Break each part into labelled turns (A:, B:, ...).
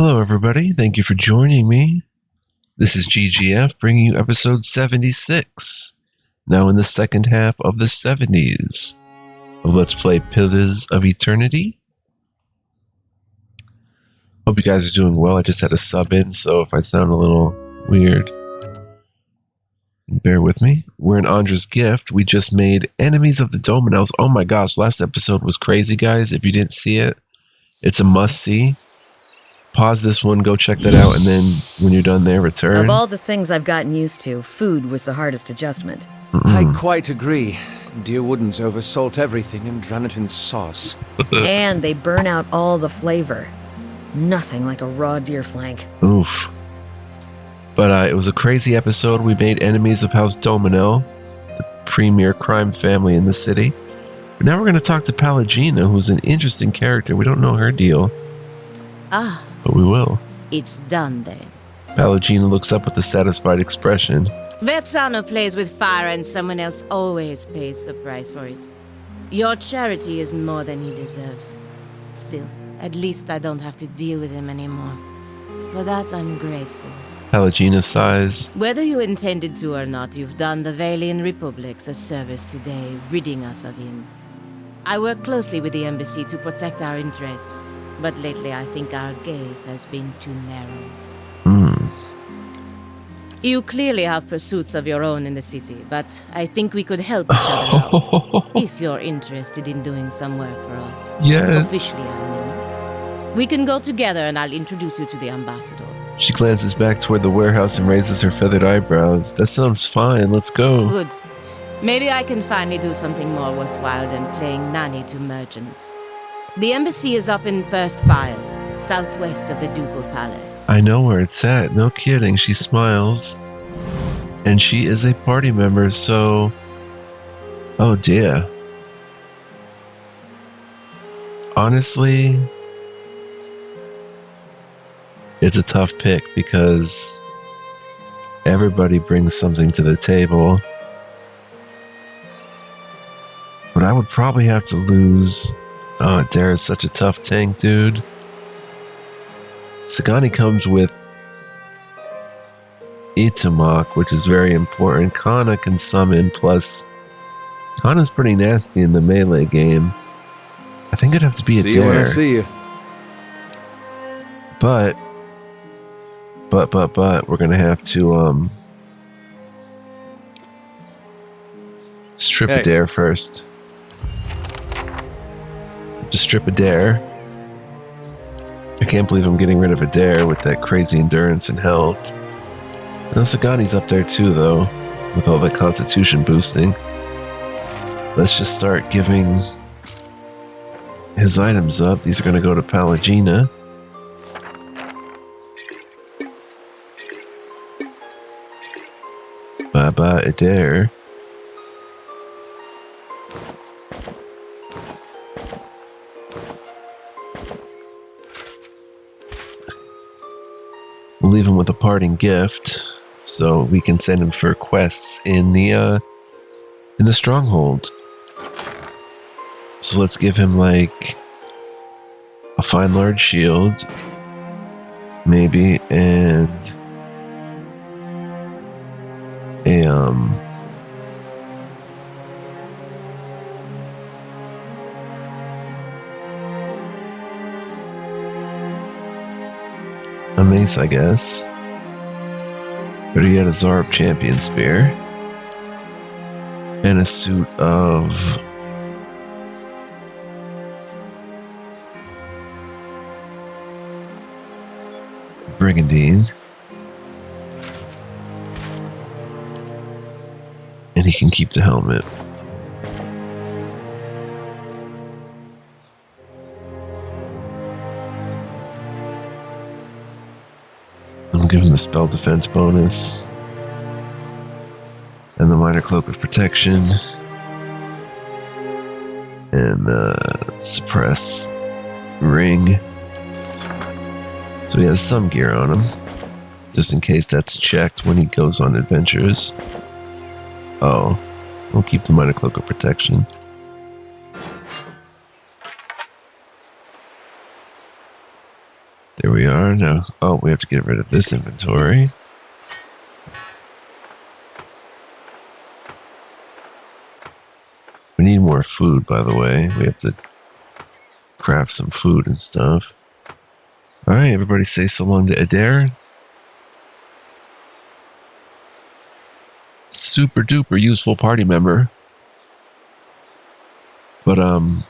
A: Hello, everybody. Thank you for joining me. This is GGF bringing you episode 76, now in the second half of the 70s of Let's Play Pillars of Eternity. Hope you guys are doing well. I just had a sub in, so if I sound a little weird, bear with me. We're in Andra's Gift. We just made Enemies of the Dominels. Oh my gosh, last episode was crazy, guys. If you didn't see it, it's a must-see. Pause this one, go check that out, and then when you're done there, return.
B: Of all the things I've gotten used to, food was the hardest adjustment.
C: I quite agree. Dear Woodens oversalt everything and drown it in sauce.
B: And they burn out all the flavor. Nothing like a raw deer flank.
A: Oof. But it was a crazy episode. We made enemies of House Dominel, the premier crime family in the city. But now we're going to talk to Pallegina, who's an interesting character. We don't know her deal.
D: Ah.
A: But we will.
D: It's done then.
A: Pallegina looks up with a satisfied expression.
D: Verzano plays with fire and someone else always pays the price for it. Your charity is more than he deserves. Still, at least I don't have to deal with him anymore. For that, I'm grateful.
A: Pallegina sighs.
D: Whether you intended to or not, you've done the Valian Republics a service today, ridding us of him. I work closely with the embassy to protect our interests. But lately I think our gaze has been too narrow. You clearly have pursuits of your own in the city, but I think we could help each other out. If you're interested in doing some work for us.
A: Yes.
D: Officially, I mean. We can go together and I'll introduce you to the ambassador.
A: She glances back toward the warehouse and raises her feathered eyebrows. That sounds fine. Let's go.
D: Good. Maybe I can finally do something more worthwhile than playing nanny to merchants. The embassy is up in First Fires, southwest of the Ducal Palace.
A: I know where it's at. No kidding. She smiles. And she is a party member, so... Oh dear. Honestly, it's a tough pick because everybody brings something to the table. But I would probably have to lose... Oh, Dare is such a tough tank, dude. Sagani comes with Itamak, which is very important. Kana can summon, plus Kana's pretty nasty in the melee game. I think it'd have to be a
C: See you when I
A: Dare.
C: see you.
A: But we're gonna have to strip a Dare first. Just strip a Dare. I can't believe I'm getting rid of a Dare with that crazy endurance and health. Now Sagani's up there too, though, with all the constitution boosting. Let's just start giving his items up. These are going to go to Pallegina. Bye-bye, a Dare. We'll leave him with a parting gift, so we can send him for quests in the Stronghold. So let's give him like a fine large shield, maybe, and a mace, I guess. Better yet, a Zarb champion spear. And a suit of Brigandine. And he can keep the helmet. I'm giving the spell defense bonus and the minor cloak of protection and the suppress ring. So he has some gear on him, just in case that's checked when he goes on adventures. Oh, we'll keep the minor cloak of protection. There we are. Now, oh, we have to get rid of this inventory. We need more food, by the way. We have to craft some food and stuff. All right, everybody say so long to Adair. Super duper useful party member. But, we're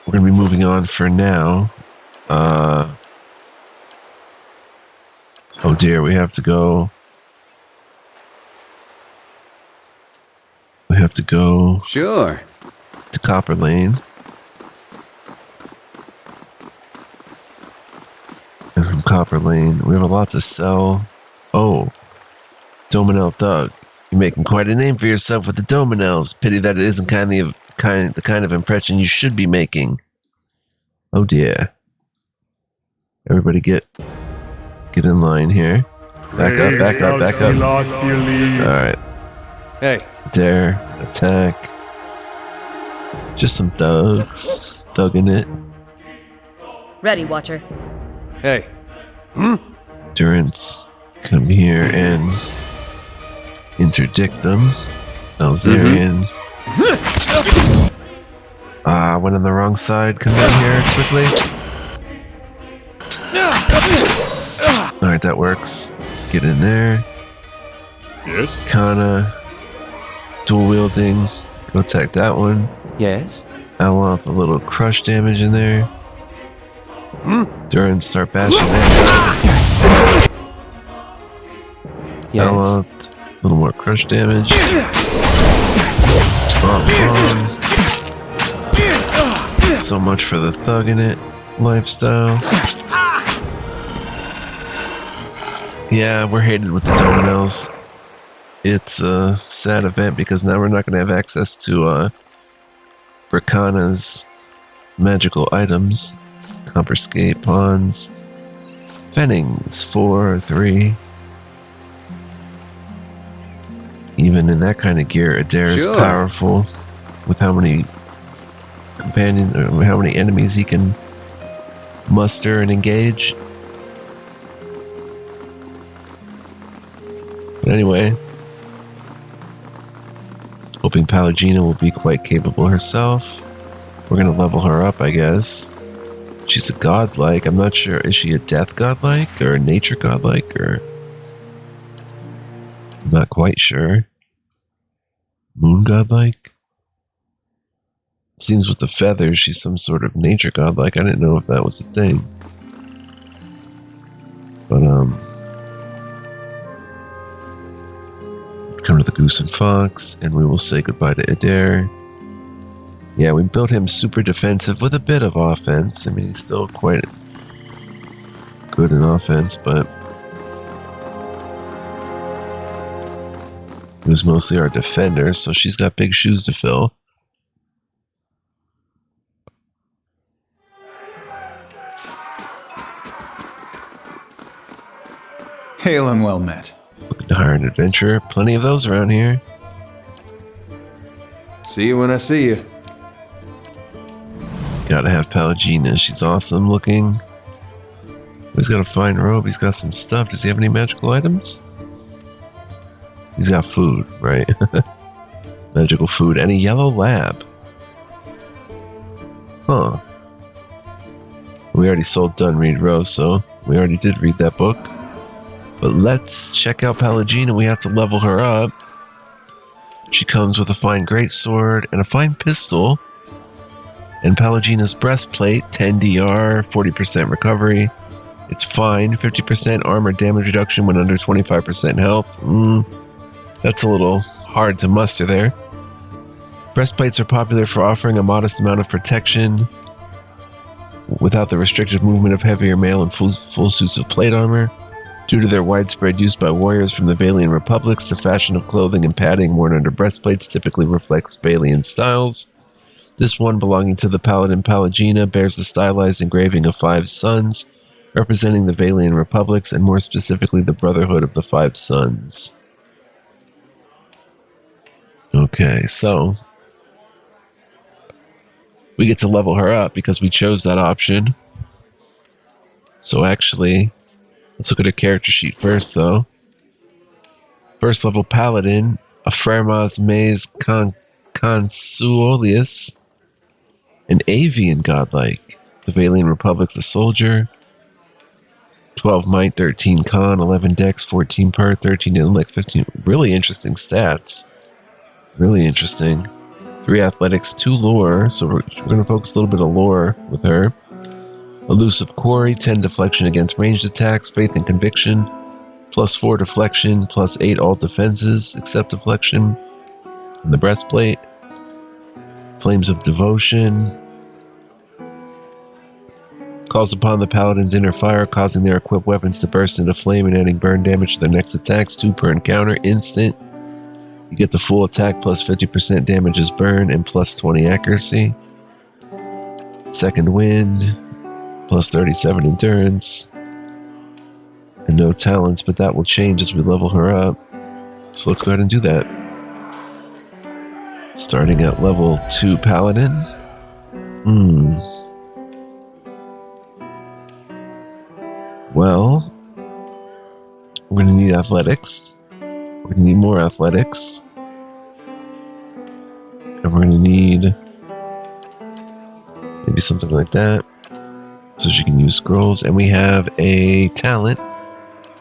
A: going to be moving on for now. Oh dear, we have to go. We have to go
C: Sure.
A: to Copper Lane. And from Copper Lane, we have a lot to sell. Oh, Dominel Doug. You're making quite a name for yourself with the Dominels. Pity that it isn't the kind of impression you should be making. Oh dear. Everybody get in line here. Back up. Alright.
C: Hey.
A: Dare, attack. Just some thugs. Thugging it.
B: Ready, Watcher.
C: Hey.
A: Durance, come here and interdict them. Alzarian. I went on the wrong side. Come down here quickly. Alright, that works. Get in there.
E: Yes?
A: Kana. Dual wielding. Go attack that one.
C: Yes?
A: I want a little crush damage in there. Durance, start bashing that.
C: Yes.
A: I want a little more crush damage. So much for the thug in it lifestyle. Yeah, we're hated with the Dominels. It's a sad event because now we're not going to have access to Bracana's magical items. Confiscate pawns. Fennings, 4 or 3. Even in that kind of gear, Adair is
C: Sure.
A: powerful with how many companions or how many enemies he can muster and engage. But anyway, hoping Pallegina will be quite capable herself. We're going to level her up, I guess. She's a godlike. I'm not sure. Is she a death godlike or a nature godlike? Or I'm not quite sure. Moon godlike? Seems with the feathers, she's some sort of nature godlike. I didn't know if that was a thing. But, come to the Goose and Fox, and we will say goodbye to Adair. Yeah, we built him super defensive with a bit of offense. I mean, he's still quite good in offense, but he was mostly our defender, so she's got big shoes to fill.
E: Hail and well met.
A: Looking to hire an adventurer. Plenty of those around here.
C: See you when I see you.
A: Gotta have Pallegina. She's awesome looking. He's got a fine robe. He's got some stuff. Does he have any magical items? He's got food, right? Magical food. And a yellow lab. Huh. We already sold Dunreed Row, so we already did read that book. But let's check out Pallegina. We have to level her up. She comes with a fine greatsword and a fine pistol. And Pallegina's breastplate, 10 DR, 40% recovery. It's fine, 50% armor damage reduction when under 25% health. That's a little hard to muster there. Breastplates are popular for offering a modest amount of protection without the restricted movement of heavier mail and full suits of plate armor. Due to their widespread use by warriors from the Valian republics, the fashion of clothing and padding worn under breastplates typically reflects Valian styles. This one, belonging to the Paladin Pallegina, bears the stylized engraving of 5 suns, representing the Valian republics, and more specifically the Brotherhood of the 5 Suns. Okay, so we get to level her up because we chose that option. So actually, let's look at her character sheet first, though. First level Paladin, a Frermaz Maze Consuolius, an Avian godlike. The Valiant Republic's a soldier. 12 might, 13 con, 11 dex, 14 per, 13 intellect, 15. Really interesting stats. Really interesting. 3 athletics, 2 lore. So we're going to focus a little bit of lore with her. Elusive Quarry, 10 deflection against ranged attacks, faith and conviction, plus 4 deflection, plus 8 all defenses, except deflection. And the breastplate. Flames of Devotion. Calls upon the Paladin's inner fire, causing their equipped weapons to burst into flame and adding burn damage to their next attacks. 2 per encounter, instant. You get the full attack plus 50% damage as burn and plus 20 accuracy. Second Wind, plus 37 endurance. And no talents, but that will change as we level her up. So let's go ahead and do that. Starting at level 2 Paladin. Well, we're going to need athletics. We're going to need more athletics. And we're going to need maybe something like that. So she can use scrolls. And we have a talent.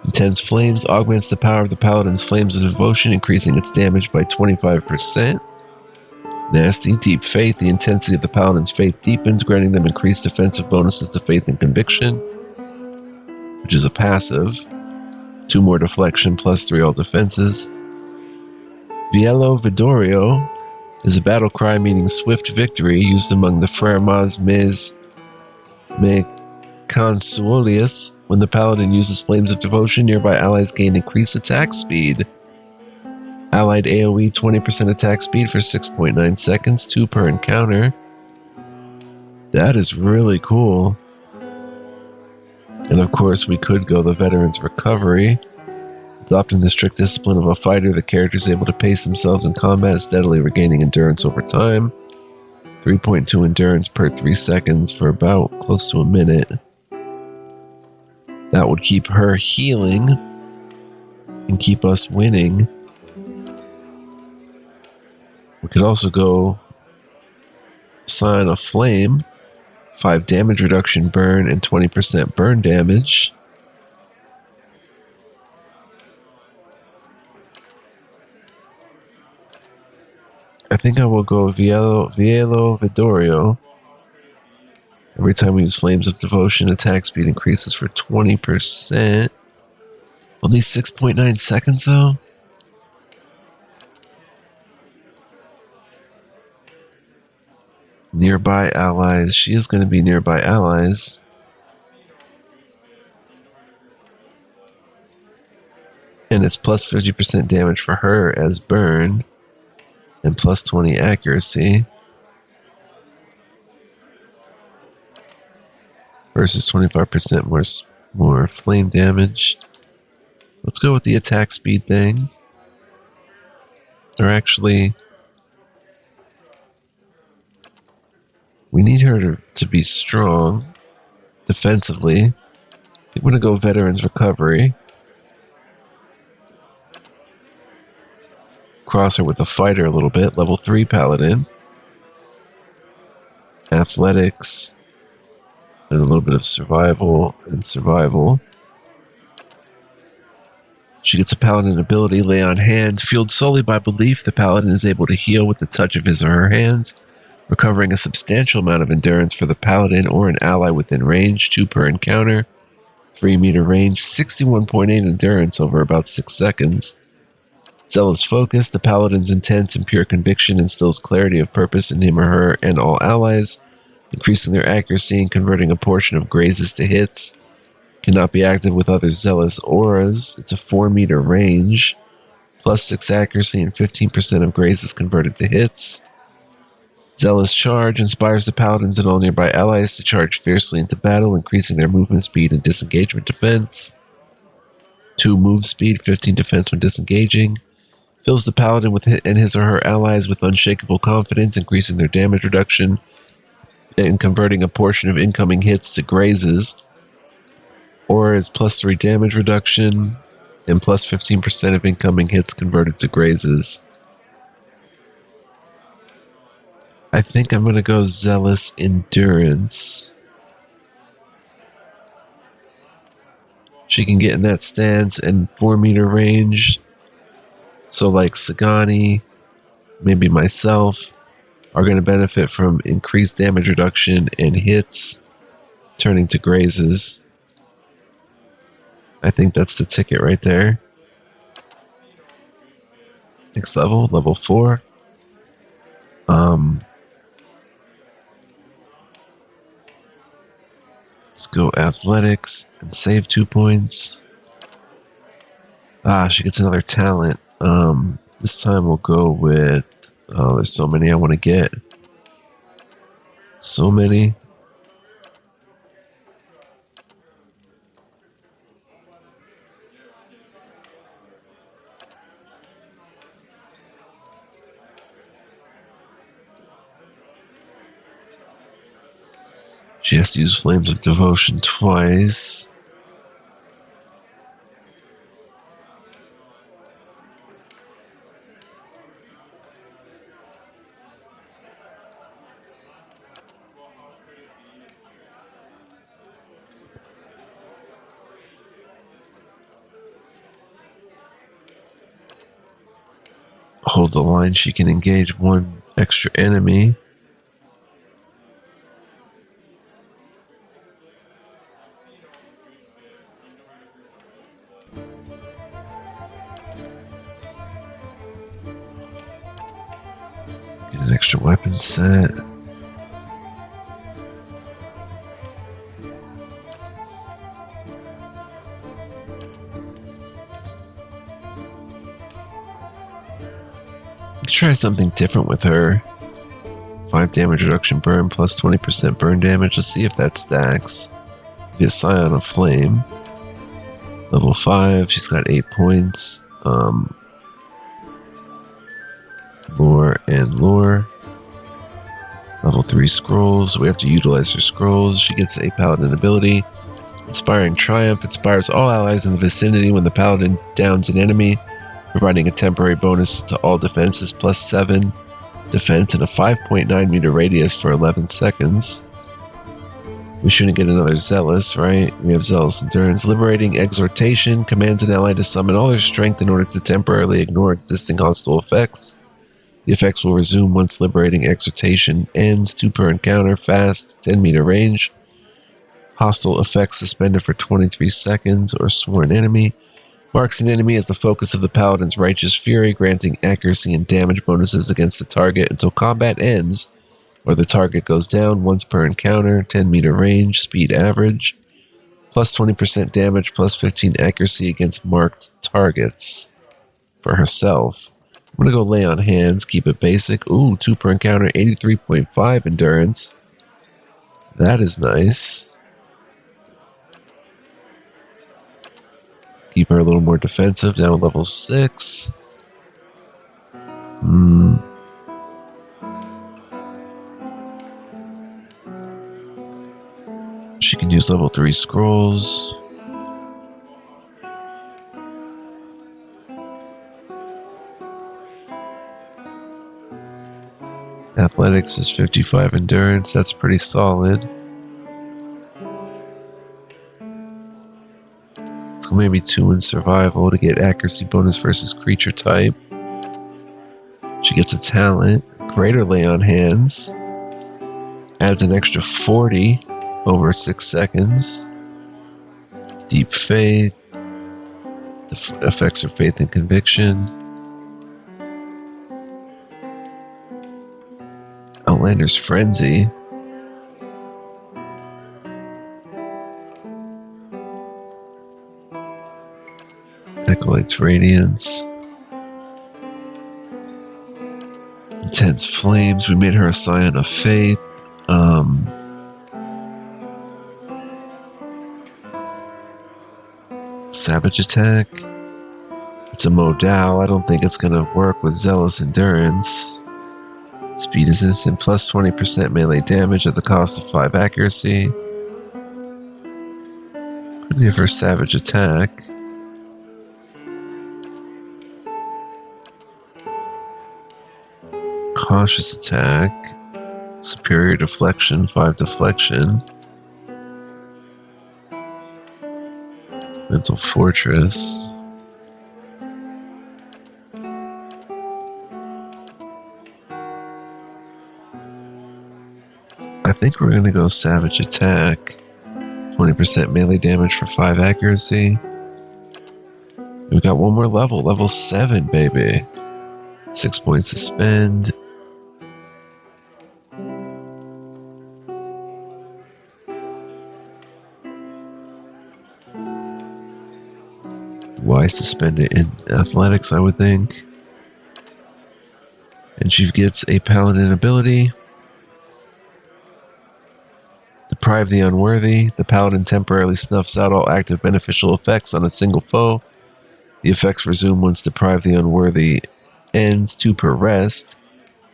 A: Intense Flames augments the power of the Paladin's Flames of Devotion, increasing its damage by 25%. Nasty. Deep Faith. The intensity of the Paladin's faith deepens, granting them increased defensive bonuses to faith and conviction, which is a passive. 2 more deflection, plus 3 all defenses. Viello Vidorio is a battle cry meaning swift victory, used among the Frermaz Maze Consuolius. When the Paladin uses Flames of Devotion, nearby allies gain increased attack speed. Allied AoE 20% attack speed for 6.9 seconds, 2 per encounter. That is really cool. And of course, we could go the Veteran's Recovery. Adopting the strict discipline of a fighter, the character is able to pace themselves in combat, steadily regaining endurance over time. 3.2 endurance per 3 seconds for about close to a minute. That would keep her healing and keep us winning. We could also go Sign of Flame. 5 damage reduction burn and 20% burn damage. I think I will go Viello Vidorio. Every time we use Flames of Devotion, attack speed increases for 20%. Only 6.9 seconds though? Nearby allies. She is going to be nearby allies. And it's plus 50% damage for her as burn. And plus 20 accuracy. Versus 25% more flame damage. Let's go with the attack speed thing. Or actually, we need her to be strong defensively. I think we're going to go Veteran's Recovery. Cross her with a fighter a little bit. Level 3 Paladin. Athletics. And a little bit of survival and survival. She gets a Paladin ability, Lay on Hands. Fueled solely by belief, the Paladin is able to heal with the touch of his or her hands, recovering a substantial amount of endurance for the Paladin or an ally within range. 2 per encounter. 3 meter range. 61.8 endurance over about 6 seconds. Zealous Focus. The Paladin's intense and pure conviction instills clarity of purpose in him or her and all allies, increasing their accuracy and converting a portion of grazes to hits. Cannot be active with other zealous auras. It's a 4 meter range. Plus 6 accuracy and 15% of grazes converted to hits. Zealous Charge inspires the Paladins and all nearby allies to charge fiercely into battle, increasing their movement speed and disengagement defense. 2 move speed, 15 defense when disengaging. Fills the Paladin and his or her allies with unshakable confidence, increasing their damage reduction and converting a portion of incoming hits to grazes. Aura is +3 damage reduction and plus 15% of incoming hits converted to grazes. I think I'm going to go Zealous Endurance. She can get in that stance and 4-meter range. So like Sagani, maybe myself, are going to benefit from increased damage reduction and hits turning to grazes. I think that's the ticket right there. Next level, level 4. Let's go athletics and save 2 points. She gets another talent. This time we'll go with, there's so many I want to get. So many. She has to use Flames of Devotion twice. Hold the line, she can engage 1 extra enemy. Get an extra weapon set. Let's try something different with her. 5 damage reduction burn plus 20% burn damage. Let's see if that stacks. Get Scion of Flame. Level 5. She's got 8 points. Lore and lore. Level 3 scrolls. We have to utilize her scrolls. She gets a paladin ability. Inspiring Triumph inspires all allies in the vicinity when the paladin downs an enemy, providing a temporary bonus to all defenses plus 7 defense and a 5.9 meter radius for 11 seconds. We shouldn't get another Zealous, right? We have Zealous Endurance. Liberating Exhortation commands an ally to summon all their strength in order to temporarily ignore existing hostile effects. The effects will resume once Liberating Exhortation ends. 2 per encounter, fast, 10 meter range. Hostile effects suspended for 23 seconds or sworn enemy. Marks an enemy as the focus of the Paladin's Righteous Fury, granting accuracy and damage bonuses against the target until combat ends, or the target goes down once per encounter, 10 meter range, speed average, plus 20% damage, plus 15 accuracy against marked targets for herself. I'm going to go Lay on Hands, keep it basic. Ooh, 2 per encounter, 83.5 endurance. That is nice. Keep her a little more defensive, down to level 6. She can use level 3 scrolls. Athletics is 55 endurance. That's pretty solid. Let's go maybe 2 in survival to get accuracy bonus versus creature type. She gets a talent. Greater Lay on Hands. Adds an extra 40 over 6 seconds. Deep Faith. Affects her faith and conviction. Outlander's Frenzy. Acolyte's Radiance. Intense Flames. We made her a Scion of Faith. Savage Attack. It's a modal. I don't think it's going to work with Zealous Endurance. Speed is instant, plus 20% melee damage at the cost of 5 accuracy. Give her savage attack. Cautious attack. Superior deflection, 5 deflection. Mental fortress. I think we're gonna go savage attack. 20% melee damage for 5 accuracy. We've got one more level. Level 7, baby. 6 points to spend. Wise to spend it in athletics, I would think. And she gets a paladin ability. Deprive the unworthy. The paladin temporarily snuffs out all active beneficial effects on a single foe. The effects resume once deprive the unworthy ends. 2 per rest.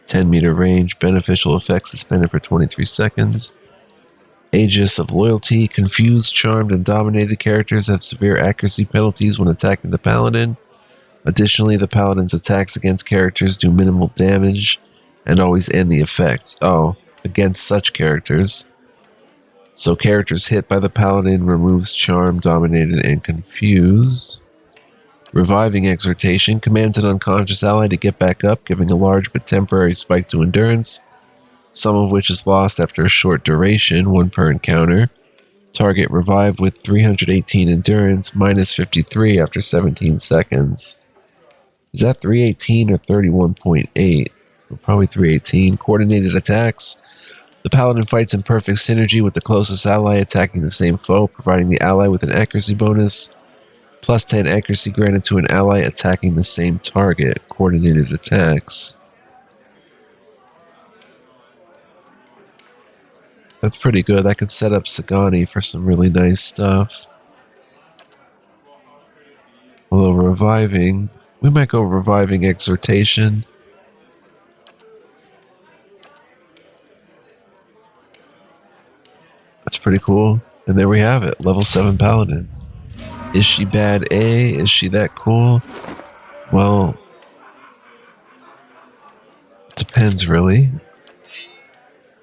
A: 10-meter range. Beneficial effects suspended for 23 seconds. Aegis of Loyalty. Confused, charmed, and dominated characters have severe accuracy penalties when attacking the paladin. Additionally, the paladin's attacks against characters do minimal damage and always end the effect. Oh, against such characters. So characters hit by the paladin removes charm, dominated, and confused. Reviving Exhortation commands an unconscious ally to get back up, giving a large but temporary spike to endurance, some of which is lost after a short duration, 1 per encounter. Target revived with 318 endurance, minus 53 after 17 seconds. Is that 318 or 31.8? Probably 318. Coordinated attacks. The paladin fights in perfect synergy with the closest ally attacking the same foe, providing the ally with an accuracy bonus. Plus 10 accuracy granted to an ally attacking the same target. Coordinated attacks. That's pretty good. That could set up Sagani for some really nice stuff. Although reviving, we might go reviving Exhortation. That's pretty cool. And there we have it. Level 7 Paladin. Is she bad A? Is she that cool? Well, it depends really.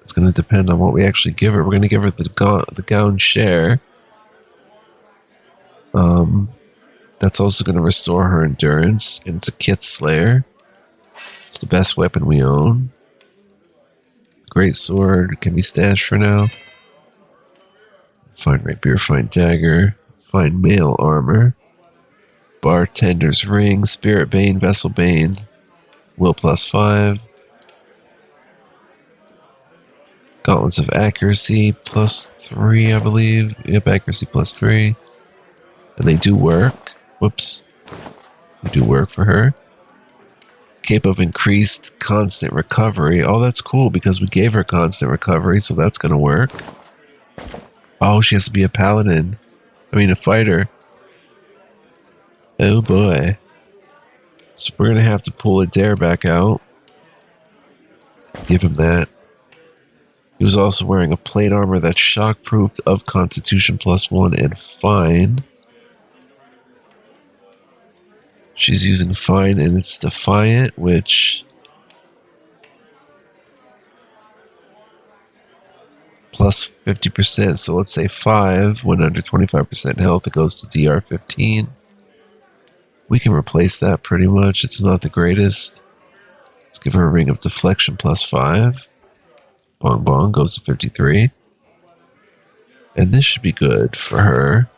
A: It's going to depend on what we actually give her. We're going to give her the gown share. That's also going to restore her endurance. And it's a Kith Slayer. It's the best weapon we own. Great sword can be stashed for now. Fine rapier, fine dagger, fine mail armor. Bartender's ring, spirit bane, vessel bane. Will plus 5. Gauntlets of accuracy plus 3, I believe. Yep, accuracy plus 3. And they do work. Whoops. They do work for her. Cape of increased constant recovery. Oh, that's cool because we gave her constant recovery, so that's going to work. Oh, she has to be a paladin. I mean, a fighter. Oh boy. So we're going to have to pull Adair back out. Give him that. He was also wearing a plate armor that's shockproofed of Constitution plus 1 and fine. She's using fine and it's Defiant, which plus 50%. So let's say 5. When under 25% health, it goes to DR 15. We can replace that pretty much. It's not the greatest. Let's give her a ring of deflection plus 5. Bong Bong goes to 53. And this should be good for her.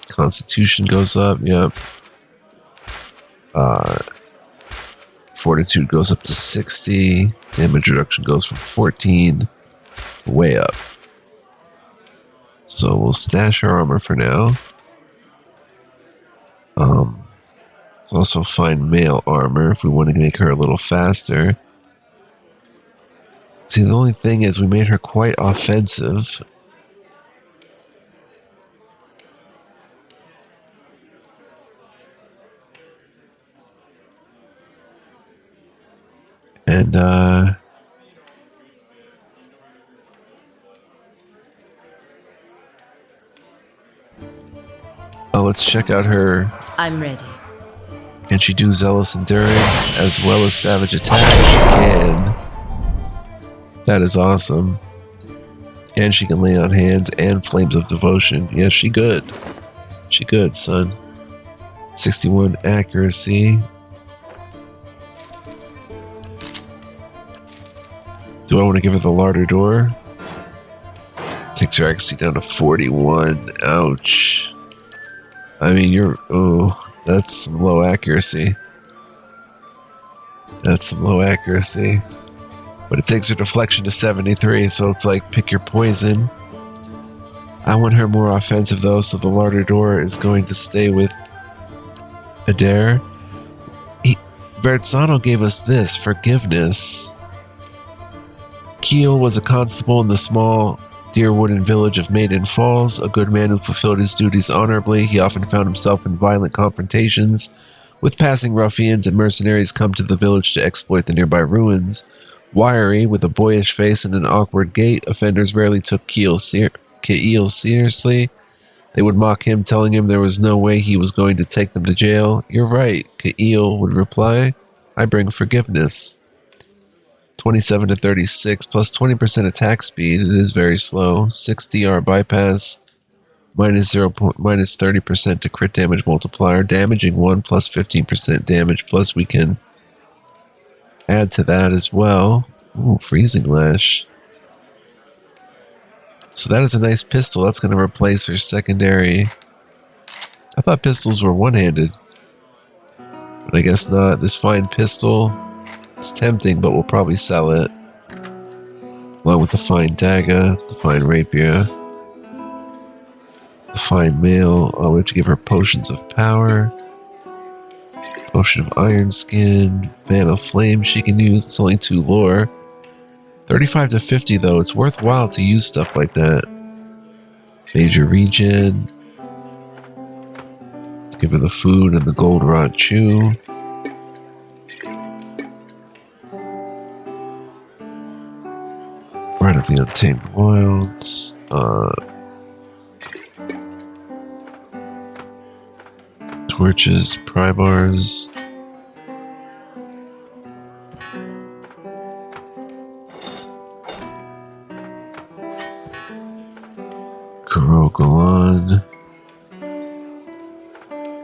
A: Constitution goes up, yep. Fortitude goes up to 60. Damage reduction goes from 14 way up. So we'll stash her armor for now. It's also fine mail armor if we want to make her a little faster. See, the only thing is we made her quite offensive. And, Oh, let's check out her.
D: I'm ready.
A: Can she do Zealous Endurance as well as Savage Attack? She can. That is awesome. And she can lay on hands and Flames of Devotion. Yeah, she good. She good, son. 61 accuracy. Do I want to give her the larder door? Takes her accuracy down to 41. Ouch. I mean, that's some low accuracy. That's some low accuracy. But it takes her deflection to 73, so it's like pick your poison. I want her more offensive though, so the larder door is going to stay with Adair. Vertzano gave us this, Forgiveness. Keel was a constable in the small Deerwooden village of Maiden Falls, a good man who fulfilled his duties honorably. He often found himself in violent confrontations with passing ruffians, and mercenaries come to the village to exploit the nearby ruins. Wiry, with a boyish face and an awkward gait, offenders rarely took Keel seriously. They would mock him, telling him there was no way he was going to take them to jail. You're right, Keel would reply. I bring forgiveness. 27 to 36, plus 20% attack speed. It is very slow. 6 DR bypass, minus 30% to crit damage multiplier. Damaging 1, plus 15% damage, plus we can add to that as well. Ooh, Freezing Lash. So that is a nice pistol. That's going to replace her secondary. I thought pistols were one-handed, but I guess not. This fine pistol, it's tempting, but we'll probably sell it. Along with the fine dagger, the fine rapier, the fine mail. Oh, we have to give her potions of power. Potion of Iron Skin, Fan of Flame she can use. It's only 2 lore. 35 to 50 though, it's worthwhile to use stuff like that. Major regen. Let's give her the food and the gold rot chew. Right of the Untamed Wilds. Torches, primars. Karogalon.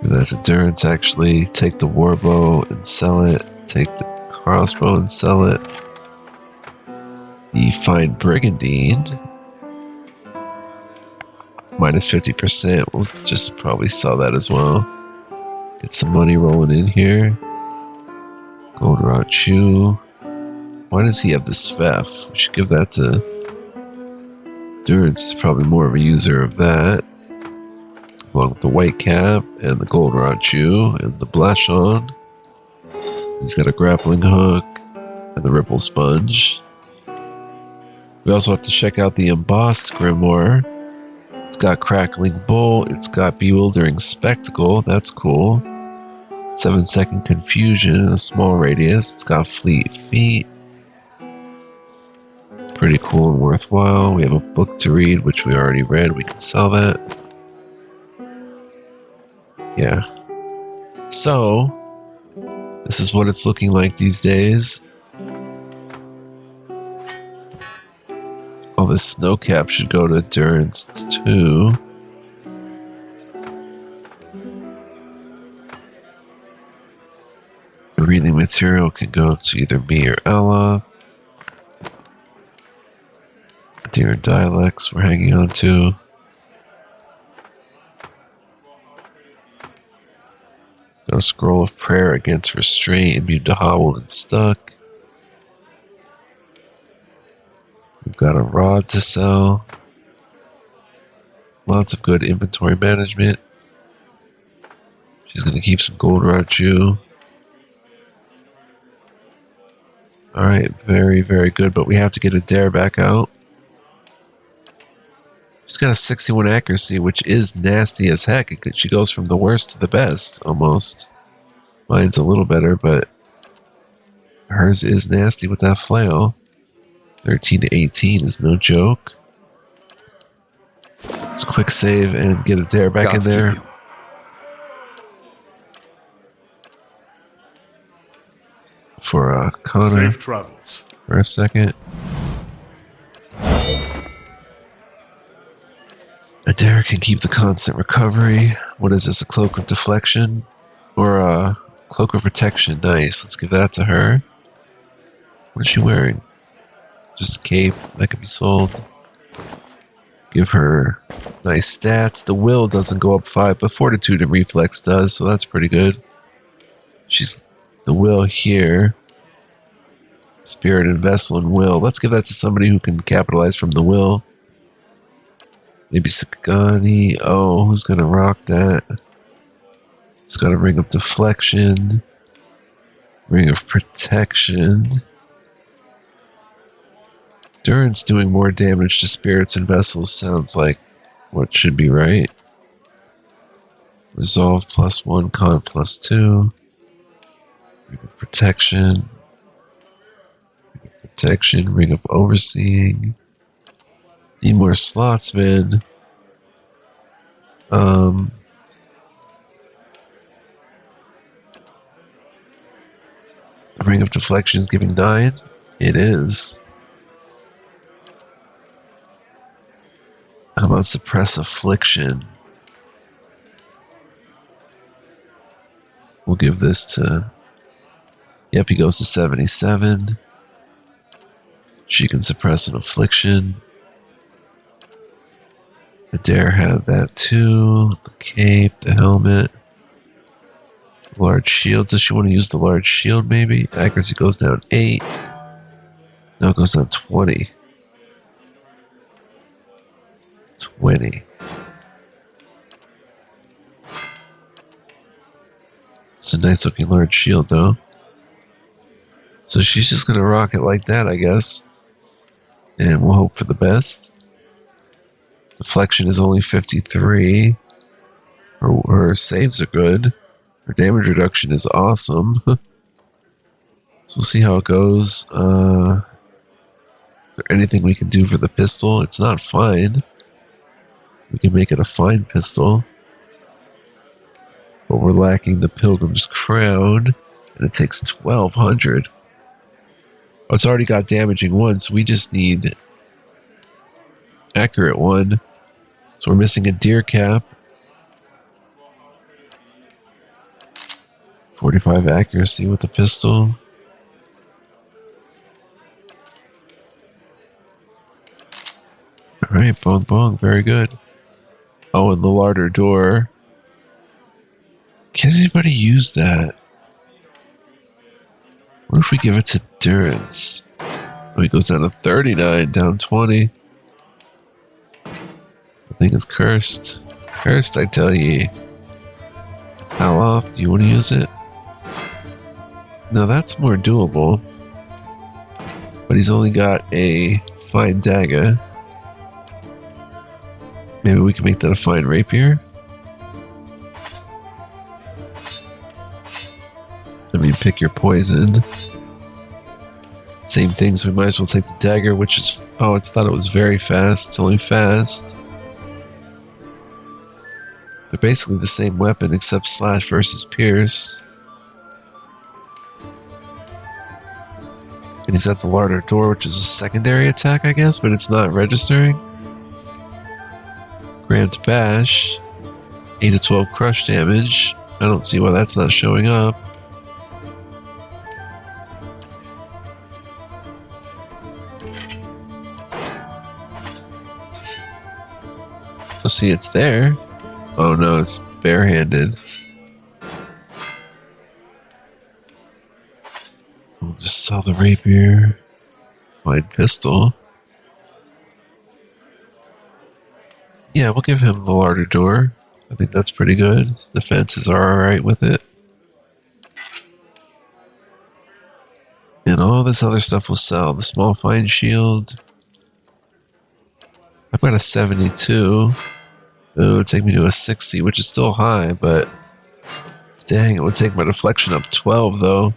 A: That's endurance actually. Take the warbow and sell it. Take the crossbow and sell it. The fine brigandine. Minus 50%. We'll just probably sell that as well. Get some money rolling in here. Gold rot chew. Why does he have the Svef? We should give that to Endurance. Is probably more of a user of that. Along with the white cap and the gold rot chew and the blashon. He's got a grappling hook and the ripple sponge. We also have to check out the embossed grimoire. It's got Crackling Bolt. It's got Bewildering Spectacle. That's cool. 7-second confusion in a small radius. It's got Fleet Feet. Pretty cool and worthwhile. We have a book to read, which we already read. We can sell that. Yeah. So, this is what it's looking like these days. All this snow cap should go to Endurance 2. The reading material can go to either me or Ella. Deer and dialects we're hanging on to. Got a scroll of prayer against restraint, immune to hobbled and stuck. We've got a rod to sell. Lots of good inventory management. She's going to keep some gold rod chew. Alright, very, very good. But we have to get a dare back out. She's got a 61 accuracy, which is nasty as heck. She goes from the worst to the best, almost. Mine's a little better, but hers is nasty with that flail. 13 to 18 is no joke. Let's quick save and get a dare back in there. for Connor
E: Safe travels.
A: for a second. Adair can keep the constant recovery. What is this, a cloak of deflection? Or a cloak of protection? Nice, let's give that to her. What is she wearing? Just a cape, that could be sold. Give her nice stats. The will doesn't go up 5, but fortitude and reflex does, so that's pretty good. She's the will here. Spirit and vessel and will. Let's give that to somebody who can capitalize from the will. Maybe Sakagani. Oh, who's gonna rock that? He's got a ring of deflection. Ring of protection. Endurance doing more damage to spirits and vessels sounds like what should be right. Resolve +1, con +2. Ring of protection. Ring of protection. Ring of overseeing. Need more slots, man. The Ring of Deflection is giving 9. It is. How about Suppress Affliction? We'll give this to... Yep, he goes to 77. She can suppress an affliction. Adair had that too. The cape, the helmet. Large shield. Does she want to use the large shield maybe? Accuracy goes down 8. Now it goes down 20. 20. It's a nice looking large shield though. So she's just going to rock it like that, I guess. And we'll hope for the best. Deflection is only 53. Her saves are good. Her damage reduction is awesome. So we'll see how it goes. Is there anything we can do for the pistol? It's not fine. We can make it a fine pistol. But we're lacking the Pilgrim's Crown. And it takes 1200. Oh, it's already got damaging 1, so we just need accurate 1. So we're missing a deer cap. 45 accuracy with the pistol. Alright, bong bong, very good. Oh, and the larder door. Can anybody use that? What if we give it to Durance? Oh, he goes down to 39, down 20. The thing is cursed. Cursed, I tell ye. Aloth, do you want to use it? No, that's more doable. But he's only got a fine dagger. Maybe we can make that a fine rapier? I mean, pick your poison. Same thing, so we might as well take the dagger, which is... Oh, I thought it was very fast. It's only fast. They're basically the same weapon, except slash versus pierce. And he's got the larder door, which is a secondary attack, I guess, but it's not registering. Grant bash. 8 to 12 crush damage. I don't see why that's not showing up. Oh, see, it's there. Oh no, it's barehanded. We'll just sell the rapier. Fine pistol. Yeah, we'll give him the larder door. I think that's pretty good. His defenses are alright with it. And all this other stuff will sell. The small fine shield. I've got a 72. It would take me to a 60, which is still high, but dang, it would take my deflection up 12 though.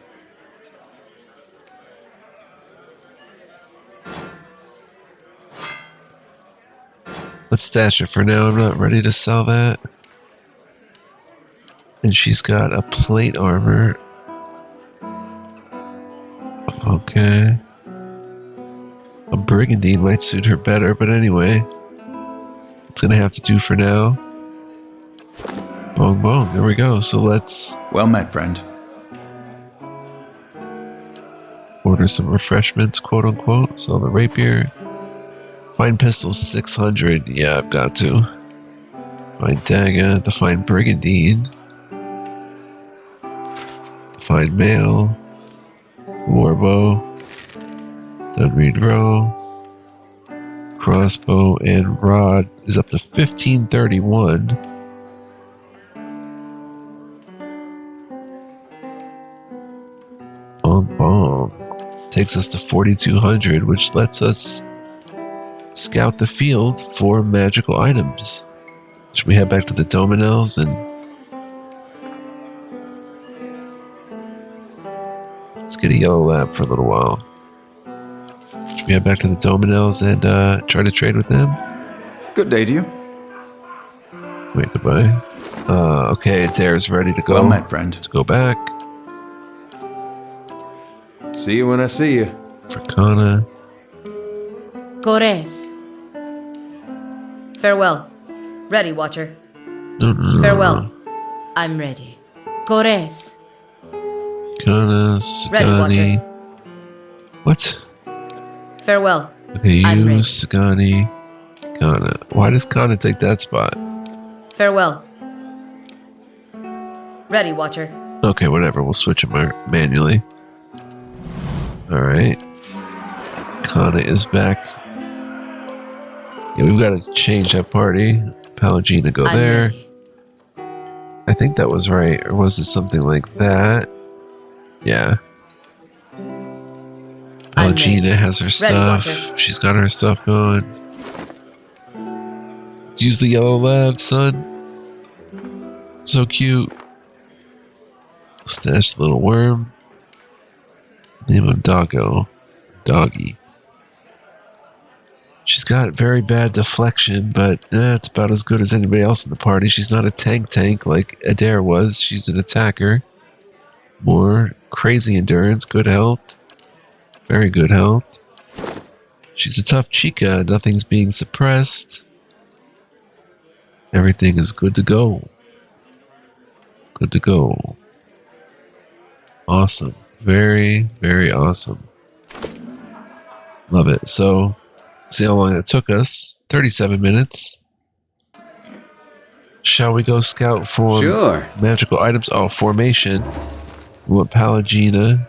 A: Let's stash it for now. I'm not ready to sell that. And she's got a plate armor. Okay. A brigandine might suit her better, but anyway. It's gonna have to do for now. Bong bong, there we go. So let's
E: Well met, friend.
A: order some refreshments, quote unquote. Sell the rapier. Fine pistol 600. Yeah, I've got to. Fine dagger. The fine brigandine. The fine mail. Warbow. Dunreed row. Crossbow and rod is up to 1531. Bong bong. Takes us to 4200, which lets us scout the field for magical items. Should we head back to the Dominels and let's get a yellow lab for a little while. Should we head back to the Dominels and try to trade with them?
E: Good day to you.
A: Wait, goodbye. Okay, Adair's ready to go.
E: Well met, friend.
A: Let's go back.
C: See you when I see you.
A: Fricana.
D: Cores.
B: Farewell. Ready, Watcher.
A: No.
B: Farewell.
D: I'm ready. Cores.
A: Kana,
B: Ready,
A: Sagani. What?
B: Farewell.
A: Okay, you,
D: I'm ready.
A: Sagani, Kana. Why does Kana take that spot?
B: Farewell. Ready, Watcher.
A: Okay, whatever. We'll switch them manually. Alright. Kana is back. Yeah, we've got to change that party. Pallegina, go
D: I'm
A: there.
D: ready.
A: I think that was right. Or was it something like that? Yeah.
D: I'm
A: Pallegina
D: ready.
A: has her stuff.
B: Watcher.
A: She's got her stuff going. Let's use the yellow lab, son. So cute. Stash the little worm. Name him Doggo. Doggy. She's got very bad deflection, but it's about as good as anybody else in the party. She's not a tank like Adair was. She's an attacker. More crazy endurance, good health. Very good health. She's a tough chica. Nothing's being suppressed. Everything is good to go. Good to go. Awesome. Very, very awesome. Love it. So, see how long it took us. 37 minutes. Shall we go scout for
E: Sure.
A: magical items? Oh, formation. We want Pallegina.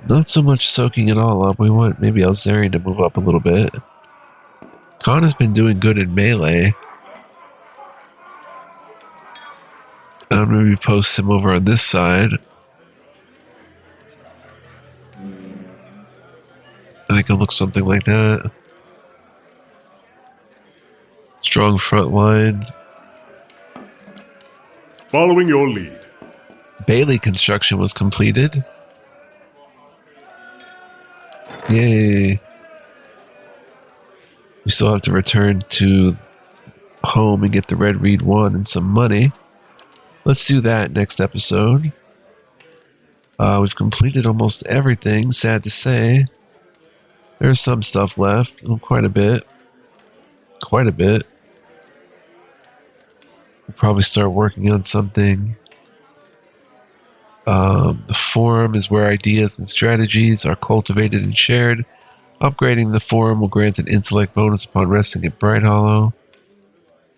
A: Not so much soaking it all up. We want maybe Elzarian to move up a little bit. Khan has been doing good in melee. I'll maybe post him over on this side. I think it'll look something like that. Strong front line.
F: Following your lead.
A: Bailey construction was completed. Yay. We still have to return to home and get the Red Reed 1 and some money. Let's do that next episode. We've completed almost everything, sad to say. There's some stuff left. Quite a bit. Quite a bit. We'll probably start working on something. The forum is where ideas and strategies are cultivated and shared. Upgrading the forum will grant an intellect bonus upon resting at Bright Hollow.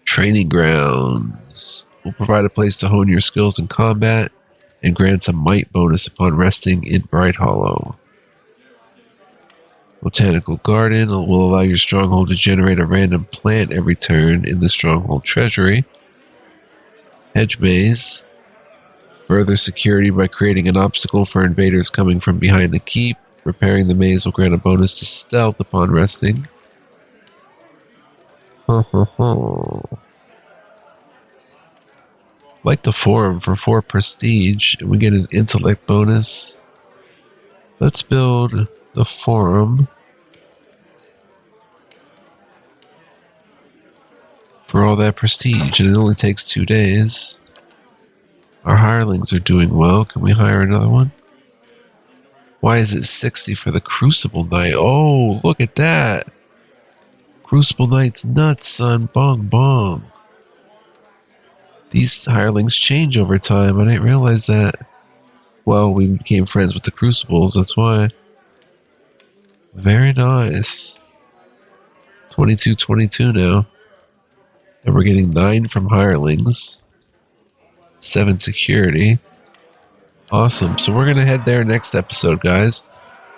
A: Training grounds will provide a place to hone your skills in combat and grants a might bonus upon resting in Bright Hollow. Botanical Garden will allow your stronghold to generate a random plant every turn in the stronghold treasury. Hedge Maze. Further security by creating an obstacle for invaders coming from behind the keep. Repairing the maze will grant a bonus to stealth upon resting. Like the forum for 4 prestige, and we get an intellect bonus. Let's build the forum for all that prestige, and it only takes 2 days. Our hirelings are doing well. Can we hire another one? Why is it 60 for the Crucible Knight? Oh, look at that. Crucible Knight's nuts, son. Bong, bong. These hirelings change over time. I didn't realize that. Well, we became friends with the Crucibles. That's why. Very nice. 22 now. And we're getting 9 from hirelings. 7 security. Awesome. So we're going to head there next episode, guys.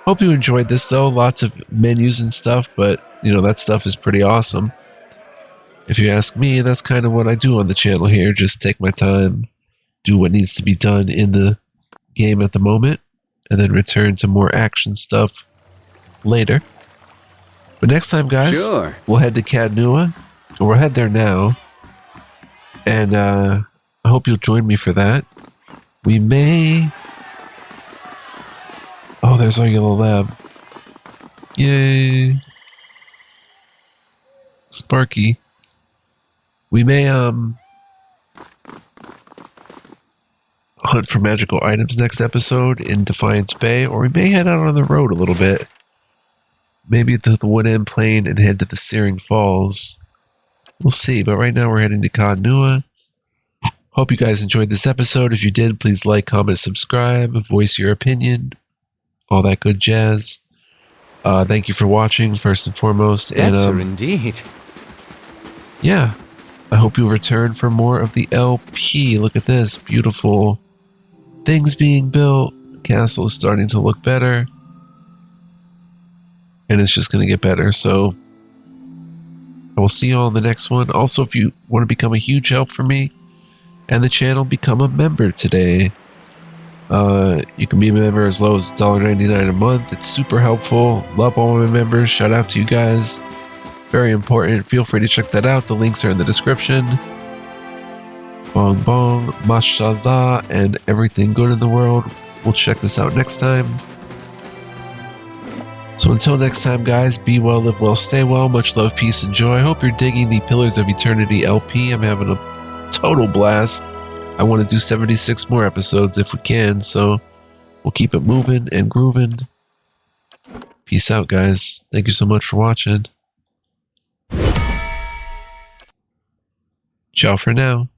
A: Hope you enjoyed this, though. Lots of menus and stuff, but, you know, that stuff is pretty awesome. If you ask me, that's kind of what I do on the channel here. Just take my time, do what needs to be done in the game at the moment, and then return to more action stuff later. But next time, guys, we'll head to Cadnua. We'll head there now. And I hope you'll join me for that. We may... Oh, there's our yellow lab. Yay. Sparky. We may hunt for magical items next episode in Defiance Bay, or we may head out on the road a little bit. Maybe to the Wood End Plain and head to the Searing Falls. We'll see, but right now we're heading to Cadnua. Hope you guys enjoyed this episode. If you did, please like, comment, subscribe, voice your opinion, all that good jazz. Thank you for watching, first and foremost.
C: Better indeed.
A: Yeah, I hope you'll return for more of the LP. Look at this, beautiful things being built. The castle is starting to look better. And it's just going to get better, so I will see you all in the next one. Also, if you want to become a huge help for me and the channel, become a member today. You can be a member as low as $1.99 a month. It's super helpful. Love all my members. Shout out to you guys. Very important. Feel free to check that out. The links are in the description. Bong bong, mashallah, and everything good in the world. We'll check this out next time. So until next time, guys, be well, live well, stay well. Much love, peace, and joy. Hope you're digging the Pillars of Eternity LP. I'm having a total blast. I want to do 76 more episodes if we can, so we'll keep it moving and grooving. Peace out, guys. Thank you so much for watching. Ciao for now.